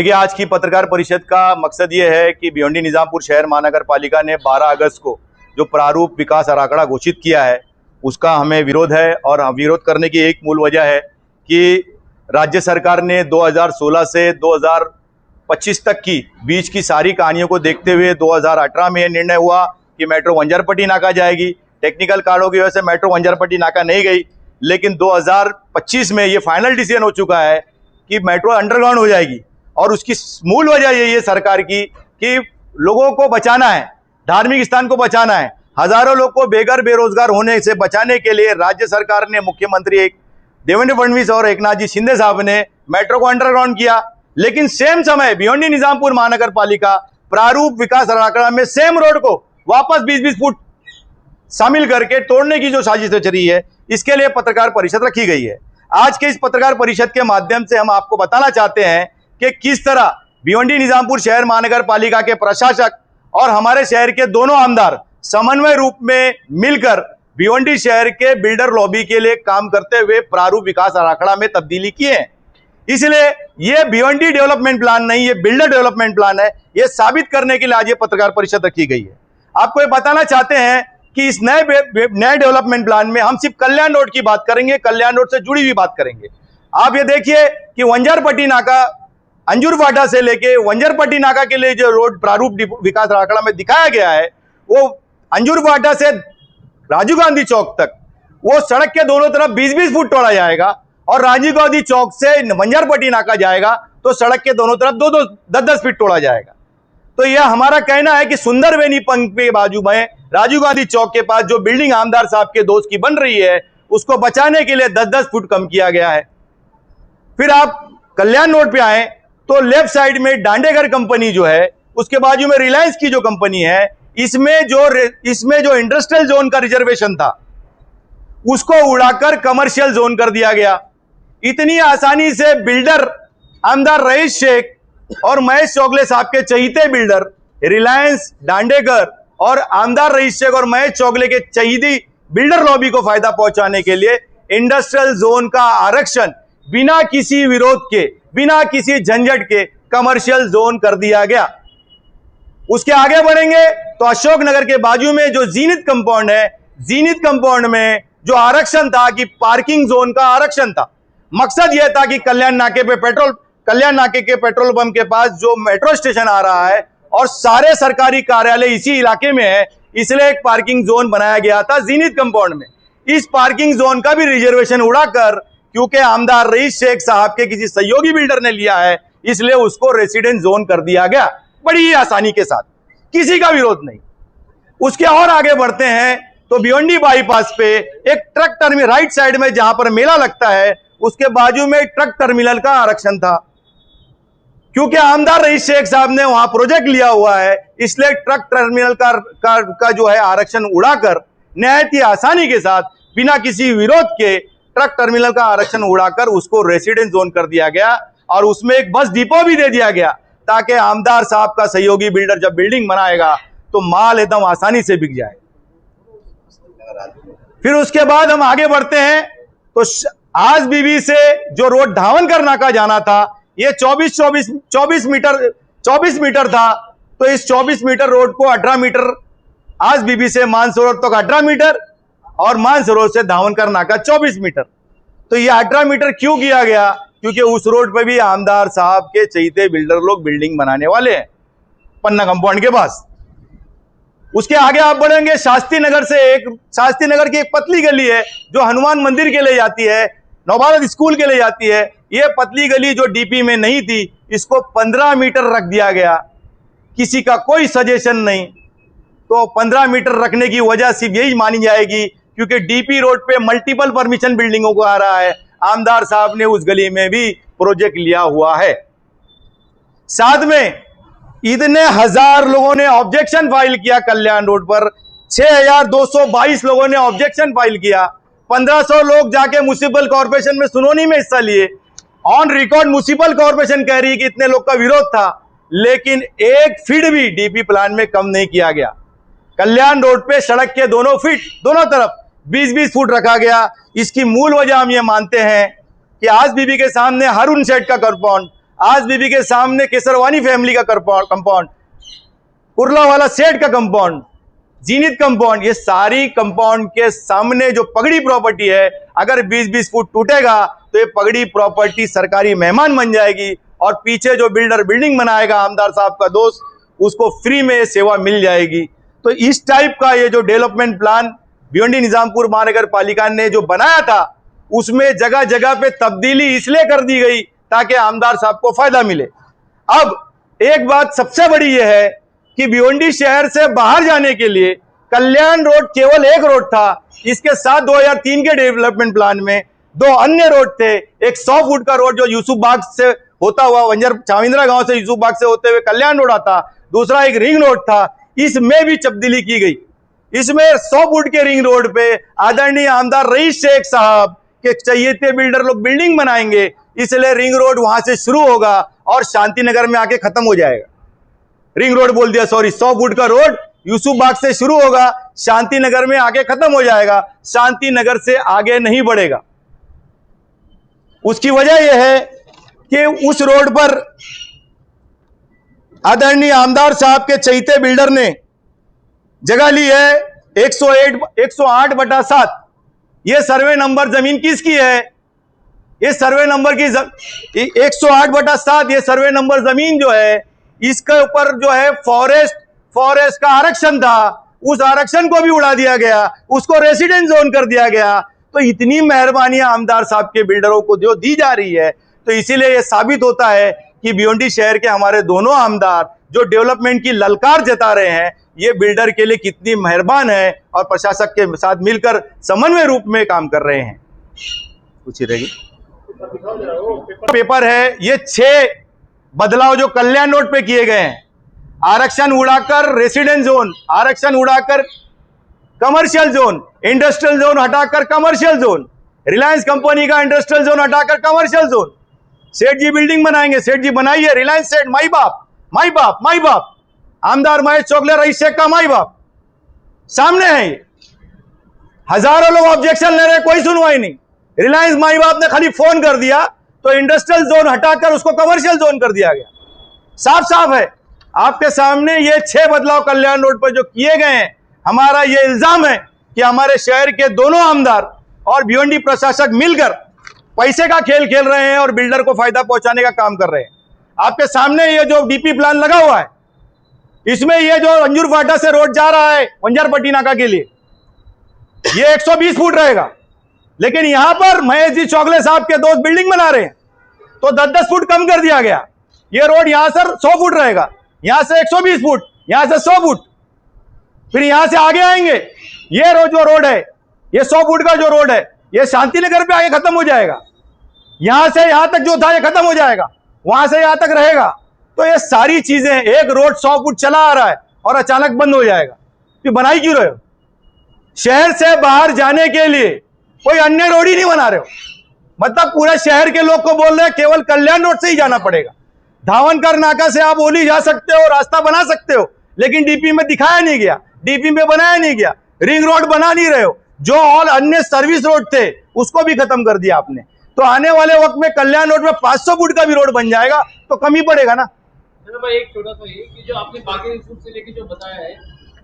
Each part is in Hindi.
देखिए, आज की पत्रकार परिषद का मकसद ये है कि भिवंडी निजामपुर शहर महानगर पालिका ने 12 अगस्त को जो प्रारूप विकास आराखड़ा घोषित किया है उसका हमें विरोध है। और विरोध करने की एक मूल वजह है कि राज्य सरकार ने 2016 से 2025 तक की बीच की सारी कहानियों को देखते हुए 2018 में यह निर्णय हुआ कि मेट्रो वंजारपट्टी नाका जाएगी। टेक्निकल कारणों की वजह से मेट्रो वंजारपट्टी नाका नहीं गई, लेकिन 2025 में ये फाइनल डिसीजन हो चुका है कि मेट्रो अंडरग्राउंड हो जाएगी। और उसकी मूल वजह यही है सरकार की कि लोगों को बचाना है, धार्मिक स्थान को बचाना है। हजारों लोग को बेघर बेरोजगार होने से बचाने के लिए राज्य सरकार ने, मुख्यमंत्री देवेंद्र फडणवीस और एकनाथ जी शिंदे साहब ने मेट्रो को अंडरग्राउंड किया। लेकिन सेम समय भिवंडी निजामपुर महानगर पालिका प्रारूप विकास आराखड़ा में सेम रोड को वापस 20-20 फुट शामिल करके तोड़ने की जो साजिश चल रही है, इसके लिए पत्रकार परिषद रखी गई है। आज के इस पत्रकार परिषद के माध्यम से हम आपको बताना चाहते हैं कि किस तरह भिवंडी निजामपुर शहर महानगर पालिका के प्रशासक और हमारे शहर के दोनों आमदार समन्वय रूप में मिलकर भिवंडी शहर के बिल्डर लॉबी के लिए काम करते हुए प्रारूप विकास आराखड़ा में तब्दीली किए हैं। इसलिए ये भिवंडी डेवलपमेंट प्लान नहीं, ये बिल्डर डेवलपमेंट प्लान है। ये साबित करने के लिए आज ये पत्रकार परिषद रखी गई है। आपको ये बताना चाहते हैं कि इस नए डेवलपमेंट प्लान में हम सिर्फ कल्याण रोड की बात करेंगे, कल्याण रोड से जुड़ी हुई बात करेंगे। आप ये देखिए कि वंजारपट्टी नाका अंजुरवाटा से लेके वंजारपट्टी नाका के लिए जो रोड प्रारूप विकास आराखड़ा में दिखाया गया है, वो अंजुरवाटा से राजीव गांधी चौक तक वो सड़क के दोनों तरफ 20-20 फुट तोड़ा जाएगा और राजीव गांधी चौक से वंजारपट्टी नाका जाएगा तो सड़क के दोनों तरफ 10-10 फीट तोड़ा जाएगा। तो यह हमारा कहना है कि सुंदरवेनी पंख के बाजू में राजीव गांधी चौक के पास जो बिल्डिंग आमदार साहब के दोस्त की बन रही है, उसको बचाने के लिए 10-10 फुट कम किया गया है। फिर आप कल्याण रोड पे आए तो लेफ्ट साइड में डांडेगर कंपनी जो है, उसके बाजू में रिलायंस की जो कंपनी है, इसमें जो इंडस्ट्रियल जोन का रिजर्वेशन था उसको उड़ाकर कमर्शियल जोन कर दिया गया। इतनी आसानी से बिल्डर आमदार रईस शेख और महेश चोगले साहब के चहीते बिल्डर रिलायंस, डांडेगर और आमदार रईस शेख और महेश चोगले के चहीती बिल्डर लॉबी को फायदा पहुंचाने के लिए इंडस्ट्रियल जोन का आरक्षण बिना किसी विरोध के, बिना किसी झंझट के कमर्शियल जोन कर दिया गया। उसके आगे बढ़ेंगे तो अशोकनगर के बाजू में जो जीनित कंपाउंड है, जीनित कंपाउंड में जो आरक्षण था कि पार्किंग जोन का आरक्षण था। मकसद यह था कि कल्याण नाके के पेट्रोल पंप के पास जो मेट्रो स्टेशन आ रहा है और सारे सरकारी कार्यालय इसी इलाके में है, इसलिए एक पार्किंग जोन बनाया गया था जीनित कंपाउंड में। इस पार्किंग जोन का भी रिजर्वेशन उड़ाकर, क्योंकि आमदार रईस शेख साहब के किसी सहयोगी बिल्डर ने लिया है, इसलिए उसको रेसिडेंट जोन कर दिया गया बड़ी ही आसानी के साथ, किसी का विरोध नहीं। उसके और आगे बढ़ते हैं तो भिवंडी बाईपास पे एक ट्रक टर्मिनल राइट साइड में जहां पर मेला लगता है, उसके बाजू में ट्रक टर्मिनल का आरक्षण था। क्योंकि आमदार रईस शेख साहब ने वहां प्रोजेक्ट लिया हुआ है, इसलिए ट्रक टर्मिनल का जो है आरक्षण उड़ाकर निहायत ही आसानी के साथ बिना किसी विरोध के ट्रक टर्मिनल का आरक्षण उड़ाकर उसको रेसिडेंट जोन कर दिया गया और उसमें एक बस डिपो भी दे दिया गया ताकि आमदार साहब का सहयोगी बिल्डर जब बिल्डिंग बनाएगा तो माल एकदम आसानी से बिक जाए। फिर उसके बाद हम आगे बढ़ते हैं तो आज बीबी से जो रोड धावनकर नाका जाना था, ये 24 मीटर था, तो इस 24 मीटर रोड को 18 मीटर आज बीबी से मानसरोवर तक 18 मीटर और मानसरोवर से धावनकर नाका 24 मीटर। तो ये 18 मीटर क्यों किया गया? क्योंकि उस रोड पर भी आमदार साहब के चहीते बिल्डर लोग बिल्डिंग बनाने वाले हैं पन्ना कंपाउंड के पास। उसके आगे आप बढ़ेंगे, शास्त्री नगर की एक पतली गली है जो हनुमान मंदिर के लिए जाती है, नवभारत स्कूल के लिए जाती है। ये पतली गली जो डीपी में नहीं थी, इसको 15 मीटर रख दिया गया, किसी का कोई सजेशन नहीं। तो 15 मीटर रखने की वजह सिर्फ यही मानी जाएगी क्योंकि डीपी रोड पे मल्टीपल परमिशन बिल्डिंगों को आ रहा है। आमदार साहब ने उस गली में भी प्रोजेक्ट लिया हुआ है। साथ में इतने हजार लोगों ने ऑब्जेक्शन फाइल किया कल्याण रोड पर, 6222 लोगों ने ऑब्जेक्शन फाइल किया। 1500 लोग जाके म्युनिसिपल कॉर्पोरेशन में सुनवाई में हिस्सा लिए। ऑन रिकॉर्ड म्युनिसिपल कॉर्पोरेशन कह रही है कि इतने लोग का विरोध था, लेकिन एक फीट भी डीपी प्लान में कम नहीं किया गया। कल्याण रोड पे सड़क के दोनों तरफ 20-20 फुट रखा गया। इसकी मूल वजह हम ये मानते हैं कि आज बीबी के सामने हारून सेठ का कंपाउंड, आज बीबी के सामने केसरवानी फैमिली का कंपाउंड, कुर्ला वाला सेठ का कंपाउंड, जीनित कंपाउंड, ये सारी कंपाउंड के सामने जो पगड़ी प्रॉपर्टी है, अगर 20-20 फुट टूटेगा तो ये पगड़ी प्रॉपर्टी सरकारी मेहमान बन जाएगी और पीछे जो बिल्डर बिल्डिंग बनाएगा आमदार साहब का दोस्त, उसको फ्री में सेवा मिल जाएगी। तो इस टाइप का ये जो डेवलपमेंट प्लान भिवंडी निजामपुर महानगर पालिका ने जो बनाया था, उसमें जगह जगह पे तब्दीली इसलिए कर दी गई ताकि आमदार साहब को फायदा मिले। अब एक बात सबसे बड़ी यह है कि भिवंडी शहर से बाहर जाने के लिए कल्याण रोड केवल एक रोड था। इसके साथ 2003 के डेवलपमेंट प्लान में 2 अन्य रोड थे। एक 100 फुट का रोड जो यूसुफ बाग से होता हुआ वंजर चाविंद्रा गांव से यूसुफ बाग से होते हुए कल्याण रोड आता, दूसरा एक रिंग रोड था। इसमें भी तब्दीली की गई। इसमें 100 फुट के रिंग रोड पे आदरणीय आमदार रईस शेख साहब के चाहिए बिल्डर लोग बिल्डिंग बनाएंगे, इसलिए रिंग रोड वहां से शुरू होगा और शांति नगर में आके खत्म हो जाएगा। रिंग रोड बोल दिया, सॉरी, 100 फुट का रोड यूसुफ बाग से शुरू होगा, शांति नगर में आके खत्म हो जाएगा, शांति नगर से आगे नहीं बढ़ेगा। उसकी वजह यह है कि उस रोड पर आदरणीय आमदार साहब के चहीते बिल्डर ने जगह ली है 108/7। यह सर्वे नंबर जमीन किसकी है? ये सर्वे नंबर की 108/7 ये सर्वे नंबर जमीन जो है, इसके ऊपर जो है फॉरेस्ट का आरक्षण था, उस आरक्षण को भी उड़ा दिया गया, उसको रेसिडेंट जोन कर दिया गया। तो इतनी मेहरबानी आमदार साहब के बिल्डरों को जो दी जा रही है, तो इसीलिए यह साबित होता है कि भिवंडी शहर के हमारे दोनों आमदार जो डेवलपमेंट की ललकार जता रहे हैं, ये बिल्डर के लिए कितनी मेहरबान है और प्रशासक के साथ मिलकर समन्वय रूप में काम कर रहे हैं। कुछ ही रहेगी पेपर है, ये 6 बदलाव जो कल्याण रोड पे किए गए हैं, आरक्षण उड़ाकर रेसिडेंट जोन, आरक्षण उड़ाकर कमर्शियल जोन, इंडस्ट्रियल जोन हटाकर कमर्शियल जोन, रिलायंस कंपनी का इंडस्ट्रियल जोन हटाकर कमर्शियल जोन, सेठ जी बिल्डिंग बनाएंगे, सेठ जी बनाइए, रिलायंस सेठ माई बाप, आमदार महेश चोगले रईस शेख का माई बाप सामने है। ये हजारों लोग ऑब्जेक्शन ले रहे, कोई सुनवाई नहीं। रिलायंस माई बाप ने खाली फोन कर दिया तो इंडस्ट्रियल जोन हटाकर उसको कमर्शियल जोन कर दिया गया। साफ साफ है आपके सामने, ये 6 बदलाव कल्याण रोड पर जो किए गए हैं। हमारा ये इल्जाम है कि हमारे शहर के दोनों आमदार और भिवंडी प्रशासक मिलकर पैसे का खेल खेल रहे हैं और बिल्डर को फायदा पहुंचाने का काम कर रहे हैं। आपके सामने ये जो डीपी प्लान लगा हुआ है, इसमें ये जो अंजुर फाटा से रोड जा रहा है वंजारपट्टी नाका के लिए, ये 120 फुट रहेगा, लेकिन यहां पर महेश जी चोगले साहब के दोस्त बिल्डिंग बना रहे हैं तो 10-10 फुट कम कर दिया गया। ये रोड यहां से 100 फुट रहेगा, यहां से 120 फुट, यहां से 100 फुट, फिर यहां से आगे आएंगे। ये जो रोड है, ये 100 फुट का जो रोड है, ये शांति नगर पे आगे खत्म हो जाएगा। यहां से यहां तक जो था ये खत्म हो जाएगा, वहां से यहां तक रहेगा। तो ये सारी चीजें, एक रोड 100 फुट चला आ रहा है और अचानक बंद हो जाएगा, फिर बनाई क्यों रहे हो? शहर से बाहर जाने के लिए कोई अन्य रोड ही नहीं बना रहे हो, मतलब पूरे शहर के लोग को बोल रहे हैं केवल कल्याण रोड से ही जाना पड़ेगा। धावनकर नाका से आप ओली जा सकते हो, रास्ता बना सकते हो, लेकिन डीपी में दिखाया नहीं गया, डीपी में बनाया नहीं गया, रिंग रोड बना नहीं रहे हो। जो ऑल अन्य सर्विस रोड थे उसको भी खत्म कर दिया आपने। तो आने वाले वक्त में कल्याण रोड में 500 फुट का भी रोड बन जाएगा तो कमी पड़ेगा ना। एक छोटा सा ये कि जो आपने बाकी फुट से लेके जो बताया है,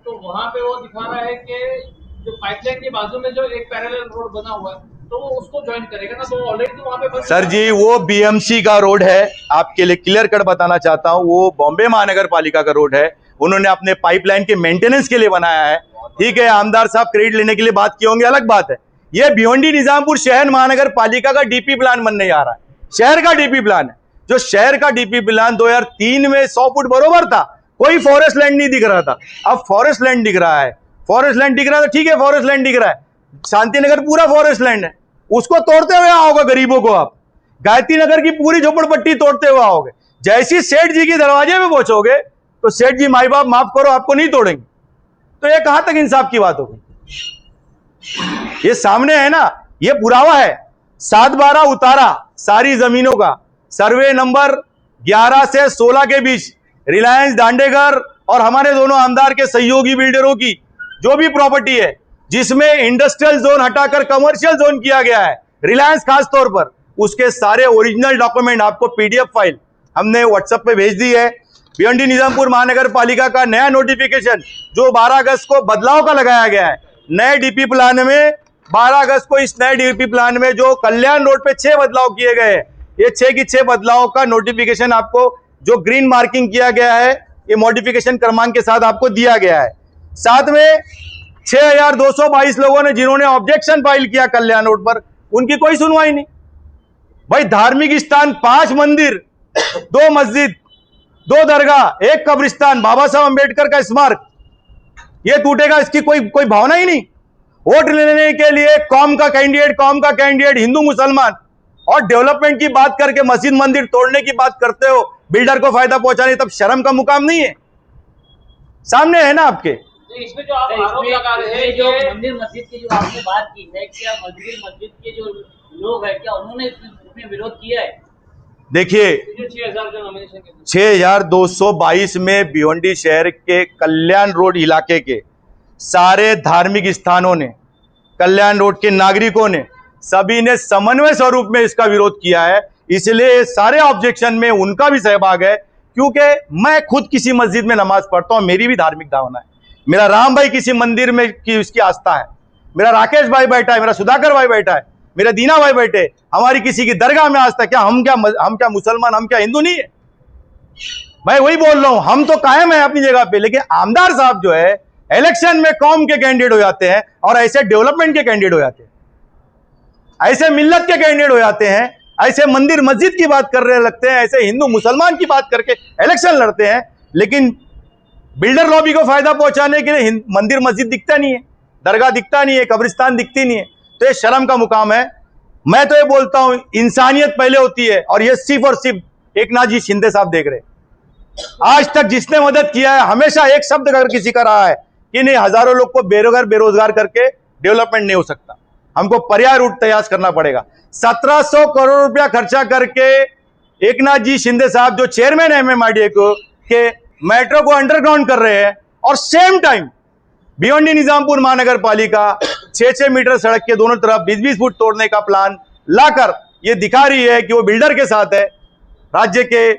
तो वहां पे वो दिखा रहा है कि जो पाइपलाइन के बाजू में जो एक पैरेलल रोड बना हुआ है तो वो उसको ज्वाइन करेगा ना, तो ऑलरेडी तो वहां पे सर जी वो बीएमसी का रोड है। आपके लिए क्लियर कट बताना चाहता हूं, वो बॉम्बे महानगर पालिका का रोड है। उन्होंने अपने पाइपलाइन के मेंटेनेंस के लिए बनाया है। ठीक है, आमदार साहब क्रेडिट लेने के लिए बात किए होंगे, अलग बात है। ये भिवंडी निजामपुर शहर महानगर पालिका का डीपी प्लान बनने जा रहा है, शहर का डीपी प्लान है। जो शहर का डीपी प्लान 2003 में 100 फुट बरोबर था, कोई फॉरेस्ट लैंड नहीं दिख रहा था, अब फॉरेस्ट लैंड दिख रहा है। फॉरेस्ट लैंड दिख रहा है तो ठीक है, फॉरेस्ट लैंड दिख रहा है, शांति नगर पूरा फॉरेस्ट लैंड है, उसको तोड़ते हुए आओगे गरीबों को। आप गायत्री नगर की पूरी झोपड़पट्टी तोड़ते हुए आओगे। जैसी सेठ जी के दरवाजे में पहुंचोगे तो सेठ जी माई बाप माफ करो आपको नहीं तोड़ेंगे। तो ये कहां तक इंसाफ की बात होगी? ये सामने है ना, ये पुरावा है। 7/12 उतारा सारी जमीनों का, सर्वे नंबर 11 से 16 के बीच रिलायंस दांडेगर और हमारे दोनों आमदार के सहयोगी बिल्डरों की जो भी प्रॉपर्टी है, जिसमें इंडस्ट्रियल जोन हटाकर कमर्शियल जोन किया गया है, रिलायंस खास तौर पर, उसके सारे ओरिजिनल डॉक्यूमेंट आपको पीडीएफ फाइल हमने व्हाट्सएप पे भेज दी है। भिवंडी निजामपुर महानगर पालिका का नया नोटिफिकेशन जो 12 अगस्त को बदलाव का लगाया गया है, नए डीपी प्लान में 12 अगस्त को इस नए डीपी प्लान में जो कल्याण रोड पे 6 बदलाव किए गए हैं, ये 6 की 6 बदलाव का नोटिफिकेशन आपको जो ग्रीन मार्किंग किया गया है, ये मॉडिफिकेशन क्रमांक के साथ आपको दिया गया है। साथ में 6222 लोगों ने जिन्होंने ऑब्जेक्शन फाइल किया कल्याण रोड पर, उनकी कोई सुनवाई नहीं। भाई धार्मिक स्थान 5 मंदिर, 2 मस्जिद, 2 दरगाह, 1 कब्रिस्तान, बाबा साहब अंबेडकर का स्मारक, ये टूटेगा, इसकी कोई भावना ही नहीं। वोट लेने के लिए कौम का कैंडिडेट हिंदू मुसलमान और डेवलपमेंट की बात करके मस्जिद मंदिर तोड़ने की बात करते हो, बिल्डर को फायदा पहुंचाने, तब शर्म का मुकाम नहीं है? सामने है ना आपके। इसमें जो आप आरोप लगा रहे हैं, जो मंदिर मस्जिद की जो आपने बात की है, क्या मंदिर मस्जिद के जो लोग हैं क्या उन्होंने इसमें विरोध किया है? देखिए 6000 जो नॉमिनेशन के 6222 में भिवंडी शहर के कल्याण रोड इलाके के सारे धार्मिक स्थानों ने, कल्याण रोड के नागरिकों ने, सभी ने समन्वय स्वरूप में इसका विरोध किया है। इसलिए सारे ऑब्जेक्शन में उनका भी सहभाग है, क्योंकि मैं खुद किसी मस्जिद में नमाज पढ़ता हूं, मेरी भी धार्मिक भावना है। मेरा राम भाई किसी मंदिर में की उसकी आस्था है, मेरा राकेश भाई बैठा है, मेरा सुधाकर भाई बैठा है, मेरे दीना भाई बैठे, हमारी किसी की दरगाह में आस्था। क्या हम क्या मुसलमान, हम क्या हिंदू नहीं है? मैं वही बोल रहा हूं, हम तो कायम है अपनी जगह पे, लेकिन आमदार साहब जो है इलेक्शन में कौम के कैंडिडेट हो जाते हैं और ऐसे डेवलपमेंट के कैंडिडेट हो जाते हैं, ऐसे मिल्लत के कैंडिडेट हो जाते हैं, ऐसे मंदिर मस्जिद की बात कर रहे लगते हैं, ऐसे हिंदू मुसलमान की बात करके इलेक्शन लड़ते हैं, लेकिन बिल्डर लॉबी को फायदा पहुंचाने के लिए मंदिर मस्जिद दिखता नहीं है, दरगाह दिखता नहीं है, कब्रिस्तान दिखती नहीं है। तो ये शर्म का मुकाम है। मैं तो ये बोलता हूं, इंसानियत पहले होती है, और ये सिर्फ और सिर्फ एकनाथ जी शिंदे साहब देख रहे। आज तक जिसने मदद किया है, हमेशा एक शब्द अगर किसी का रहा है कि नहीं, हजारों लोग को बेरोजगार करके डेवलपमेंट नहीं हो सकता, हमको पर्याय रूट तैयार करना पड़ेगा। 1700 करोड़ रुपया खर्चा करके एकनाथ जी शिंदे साहब जो चेयरमैन है MMRDA को के मेट्रो को अंडरग्राउंड कर रहे हैं, और सेम टाइम भिवंडी निजामपुर महानगर पालिका 6-6 मीटर सड़क के दोनों तरफ 20-20 फुट तोड़ने का प्लान लाकर ये दिखा रही है कि वो बिल्डर के साथ है। राज्य के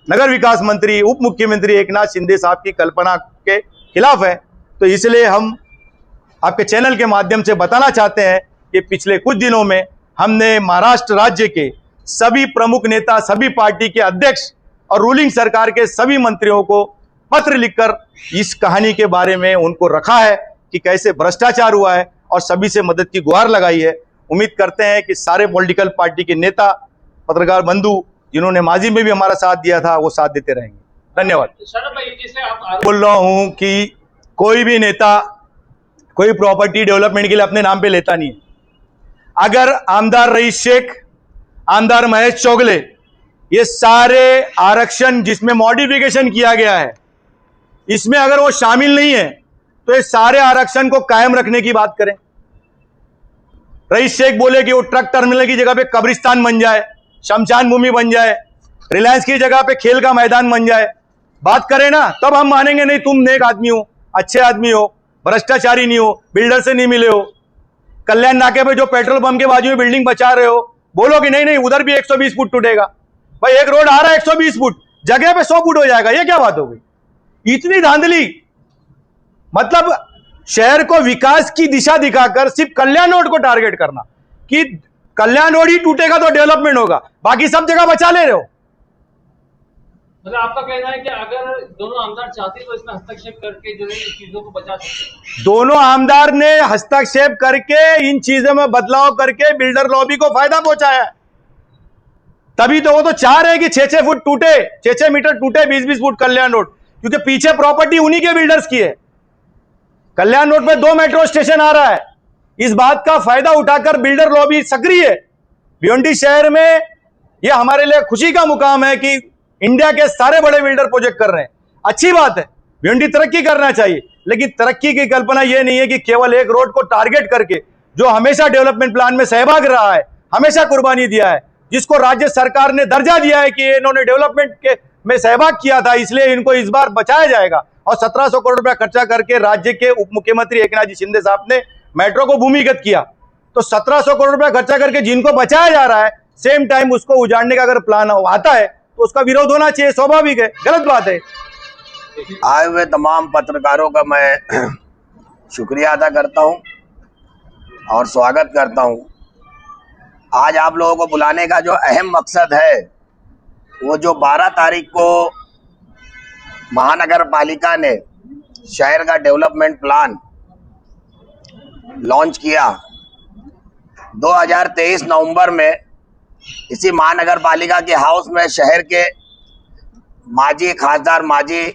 नगर विकास मंत्री, उप मुख्यमंत्री एकनाथ शिंदे साहब की कल्पना के खिलाफ है। तो इसलिए हम आपके चैनल के माध्यम से बताना चाहते हैं कि पिछले कुछ दिनों में हमने महाराष्ट्र राज्य के सभी प्रमुख नेता, सभी पार्टी के अध्यक्ष और रूलिंग सरकार के सभी मंत्रियों को पत्र लिखकर इस कहानी के बारे में उनको रखा है कि कैसे भ्रष्टाचार हुआ है, और सभी से मदद की गुहार लगाई है। उम्मीद करते हैं कि सारे पॉलिटिकल पार्टी के नेता, पत्रकार बंधु जिन्होंने माजी में भी हमारा साथ दिया था, वो साथ देते रहेंगे। धन्यवाद। शरद भाई, जैसे आप बोल रहा हूं कि कोई भी नेता कोई प्रॉपर्टी डेवलपमेंट के लिए अपने नाम पे लेता नहीं है। अगर आमदार रईस शेख, आमदार महेश चौगले, ये सारे आरक्षण जिसमें मॉडिफिकेशन किया गया है, इसमें अगर वो शामिल नहीं है, तो ये सारे आरक्षण को कायम रखने की बात करें। रईस शेख बोले कि वो ट्रक टर्मिनल की जगह पे कब्रिस्तान बन जाए, शमशान भूमि बन जाए, रिलायंस की जगह पे खेल का मैदान बन जाए, बात करें ना, तब हम मानेंगे नहीं तुम नेक आदमी हो, अच्छे आदमी हो, भ्रष्टाचारी नहीं हो, बिल्डर से नहीं मिले हो, कल्याण नाके पे जो पेट्रोल पंप के बाजू में बिल्डिंग बचा रहे हो, बोलो कि नहीं उधर भी 120 फुट टूटेगा। भाई एक रोड आ रहा है 120 फुट, जगह पे 100 फुट हो जाएगा, ये क्या बात हो गई? इतनी धांधली, मतलब शहर को विकास की दिशा दिखाकर सिर्फ कल्याण रोड को टारगेट करना कि कल्याण रोड ही टूटेगा तो डेवलपमेंट होगा, बाकी सब जगह बचा ले रहे हो। मतलब आपका कहना है कि अगर दोनों आमदार चाहते तो इसमें हस्तक्षेप करके जो है इस चीजों को बचा सकते। दोनों आमदार ने हस्तक्षेप करके इन चीजों में बदलाव करके बिल्डर लॉबी को फायदा पहुंचाया, तभी तो वो तो चाह रहे हैं कि 6-6 फुट टूटे, 6-6 मीटर टूटे 20-20 फुट कल्याण रोड, क्योंकि पीछे प्रॉपर्टी उन्हीं के बिल्डर्स की है। कल्याण रोड पे 2 मेट्रो स्टेशन आ रहा है, इस बात का फायदा उठाकर बिल्डर लॉबी सक्रिय है। भिवंडी शहर में यह हमारे लिए खुशी का मुकाम है कि इंडिया के सारे बड़े बिल्डर प्रोजेक्ट कर रहे हैं, अच्छी बात है, भिवंडी तरक्की करना चाहिए, लेकिन तरक्की की कल्पना यह नहीं है कि केवल एक रोड को टारगेट करके, जो हमेशा डेवलपमेंट प्लान में सहभाग रहा है, हमेशा कुर्बानी दिया है, जिसको राज्य सरकार ने दर्जा दिया है कि इन्होंने डेवलपमेंट के में सहभाग किया था, इसलिए इनको इस बार बचाया जाएगा। और 1700 करोड़ रुपया खर्चा करके राज्य के उप मुख्यमंत्री एकनाथ जी शिंदे साहब ने मेट्रो को भूमिगत किया, तो 1700 करोड़ रुपया खर्चा करके जिनको बचाया जा रहा है, सेम टाइम उसको उजाड़ने का अगर प्लान आता है तो उसका विरोध होना चाहिए, स्वाभाविक है, गलत बात है। आए हुए तमाम पत्रकारों का मैं शुक्रिया अदा करता हूं और स्वागत करता हूं। आज आप लोगों को बुलाने का जो अहम मकसद है वो जो 12 तारीख को महानगर पालिका ने शहर का डेवलपमेंट प्लान लॉन्च किया 2023 नवंबर में, इसी महानगर पालिका के हाउस में शहर के माजी खासदार, माजी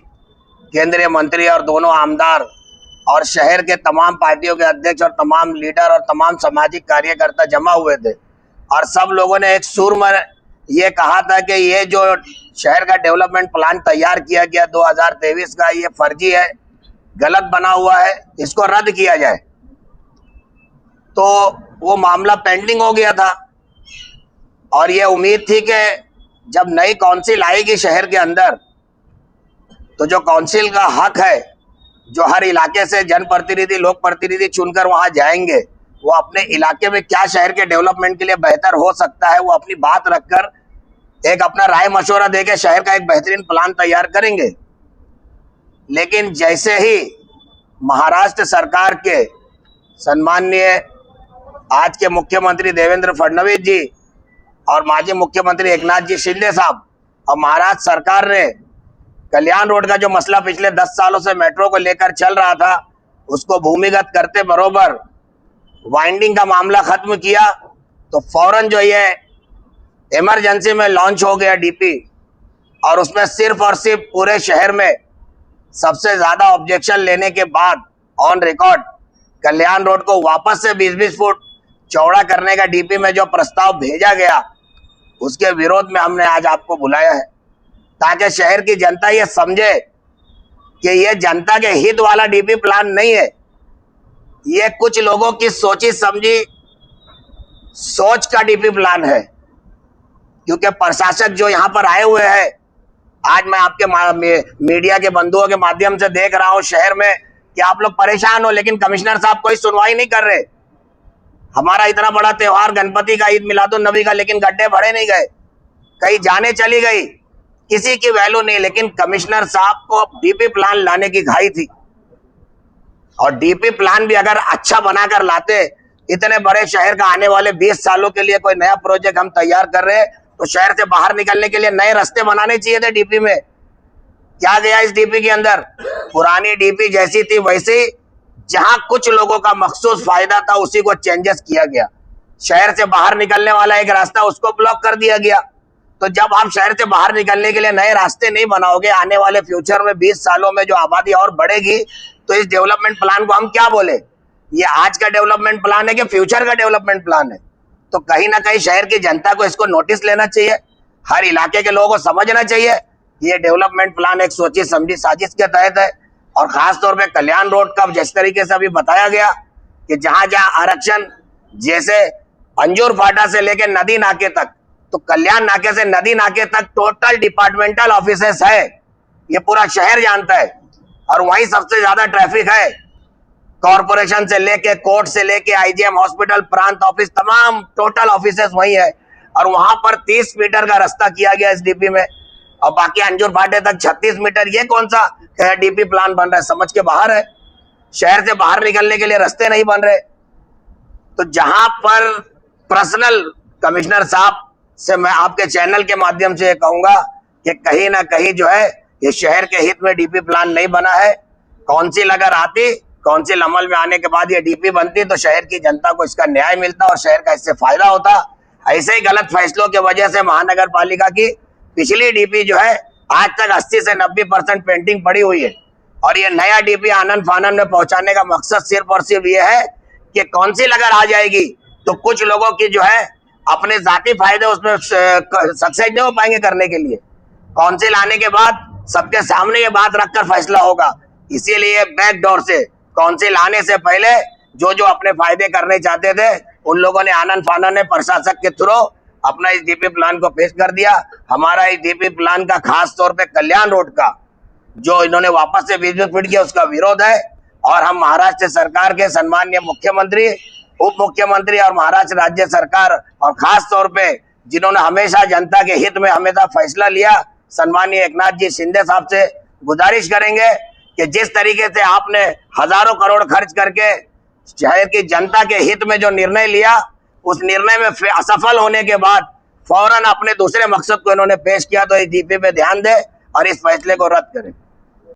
केंद्रीय मंत्री और दोनों आमदार और शहर के तमाम पार्टियों के अध्यक्ष और तमाम लीडर और तमाम सामाजिक कार्यकर्ता जमा हुए थे और सब लोगों ने एक सुर में ये कहा था कि ये जो शहर का डेवलपमेंट प्लान तैयार किया गया 2023 का, ये फर्जी है, गलत बना हुआ है, इसको रद्द किया जाए। तो वो मामला पेंडिंग हो गया था और ये उम्मीद थी कि जब नई काउंसिल आएगी शहर के अंदर तो जो काउंसिल का हक है, जो हर इलाके से जनप्रतिनिधि, लोक प्रतिनिधि चुनकर वहां जाएंगे, वो अपने इलाके में क्या शहर के डेवलपमेंट के लिए बेहतर हो सकता है वो अपनी बात रखकर एक अपना राय मशवरा देकर शहर का एक बेहतरीन प्लान तैयार करेंगे। लेकिन जैसे ही महाराष्ट्र सरकार के सम्माननीय आज के मुख्यमंत्री देवेंद्र फडणवीस जी और माजी मुख्यमंत्री एकनाथ जी शिंदे साहब और महाराष्ट्र सरकार ने कल्याण रोड का जो मसला पिछले 10 सालों से मेट्रो को लेकर चल रहा था उसको भूमिगत करते बरोबर वाइंडिंग का मामला खत्म किया, तो फौरन जो ये इमरजेंसी में लॉन्च हो गया डीपी और उसमें सिर्फ और सिर्फ पूरे शहर में सबसे ज्यादा ऑब्जेक्शन लेने के बाद ऑन रिकॉर्ड कल्याण रोड को वापस से 20-20 फुट चौड़ा करने का डीपी में जो प्रस्ताव भेजा गया उसके विरोध में हमने आज आपको बुलाया है ताकि शहर की जनता ये समझे कि ये जनता के हित वाला डीपी प्लान नहीं है, ये कुछ लोगों की सोची समझी सोच का डीपी प्लान है। क्योंकि प्रशासक जो यहाँ पर आए हुए हैं, आज मैं आपके मीडिया के बंधुओं के माध्यम से देख रहा हूँ शहर में कि आप लोग परेशान हो, लेकिन कमिश्नर साहब कोई सुनवाई नहीं कर रहे। हमारा इतना बड़ा त्योहार गणपति का, ईद मिलादुन नबी का, लेकिन गड्ढे भरे नहीं गए, कहीं जाने चली गई, किसी की वैल्यू नहीं। लेकिन कमिश्नर साहब को डीपी प्लान लाने की घाई थी और डीपी प्लान भी अगर अच्छा बनाकर लाते, इतने बड़े शहर का आने वाले 20 सालों के लिए कोई नया प्रोजेक्ट हम तैयार कर रहे हैं तो शहर से बाहर निकलने के लिए नए रास्ते बनाने चाहिए थे। डीपी में क्या गया? इस डीपी के अंदर पुरानी डीपी जैसी थी वैसी, जहां कुछ लोगों का मखसूस फायदा था उसी को चेंजेस किया गया। शहर से बाहर निकलने वाला एक रास्ता उसको ब्लॉक कर दिया गया। तो जब आप शहर से बाहर निकलने के लिए नए रास्ते नहीं बनाओगे, आने वाले फ्यूचर में 20 सालों में जो आबादी और बढ़ेगी, तो इस डेवलपमेंट प्लान को हम क्या बोले? ये आज का डेवलपमेंट प्लान है कि फ्यूचर का डेवलपमेंट प्लान है? तो कहीं ना कहीं शहर की जनता को इसको नोटिस लेना चाहिए, हर इलाके के लोगों को समझना चाहिए ये डेवलपमेंट प्लान एक सोची समझी साजिश के तहत है। और खास तौर पे कल्याण रोड का जिस तरीके से अभी बताया गया कि जहां जहां आरक्षण, जैसे अंजूर फाटा से लेकर नदी नाके तक, तो कल्याण नाके से नदी नाके तक टोटल डिपार्टमेंटल ऑफिसेस है, ये पूरा शहर जानता है और वहीं सबसे ज्यादा ट्रैफिक है। कॉर्पोरेशन से लेके, कोर्ट से लेके, आईजीएम हॉस्पिटल, प्रांत ऑफिस, तमाम टोटल ऑफिसेस वहीं है और वहां पर 30 मीटर का रास्ता किया गया इस डीपी में और बाकी अंजूर फाटे तक 36 मीटर। ये कौन सा डीपी प्लान बन रहा है? समझ के बाहर है। शहर से बाहर निकलने के लिए रास्ते नहीं बन रहे। तो जहां पर पर्सनल कमिश्नर साहब से मैं आपके चैनल के माध्यम से कहूंगा कि कहीं ना कहीं जो है ये शहर के हित में डीपी प्लान नहीं बना है। काउंसिल अगर आती, काउंसिल अमल में आने के बाद ये डीपी बनती तो शहर की जनता को इसका न्याय मिलता और शहर का इससे फायदा होता। ऐसे ही गलत फैसलों की वजह से महानगर पालिका की पिछली डीपी जो है आज तक 80 से 90% पेंटिंग पड़ी हुई है और ये नया डीपी आनन फानन में पहुंचाने का मकसद सिर्फ और सिर्फ ये है कि काउंसिल अगर आ जाएगी तो कुछ लोगों की जो है अपने जाती फायदे उसमें सक्सेस नहीं हो पाएंगे करने के लिए। काउंसिल आने के बाद सबके सामने ये बात रखकर फैसला होगा। इसीलिए बैक डोर से काउंसिल आने से पहले जो जो अपने फायदे करने चाहते थे उन लोगों ने आनन फानन ने प्रशासक के थ्रू अपना इस डीपी प्लान को पेश कर दिया। हमारा इस डीपी प्लान का खास तौर पे कल्याण रोड का जो इन्होंने वापस से 20 फीट किया उसका विरोध है और हम महाराष्ट्र सरकार के सम्माननीय मुख्यमंत्री, उप मुख्यमंत्री और महाराष्ट्र राज्य सरकार और खास तौर पे जिन्होंने हमेशा जनता के हित में हमेशा फैसला लिया, सम्मानीय एकनाथ जी शिंदे साहब से गुजारिश करेंगे कि जिस तरीके से आपने हजारों करोड़ खर्च करके शहर की जनता के हित में जो निर्णय लिया, उस निर्णय में असफल होने के बाद फौरन अपने दूसरे मकसद को इन्होंने पेश किया, तो इस डीपी पे ध्यान दे और इस फैसले को रद्द करें।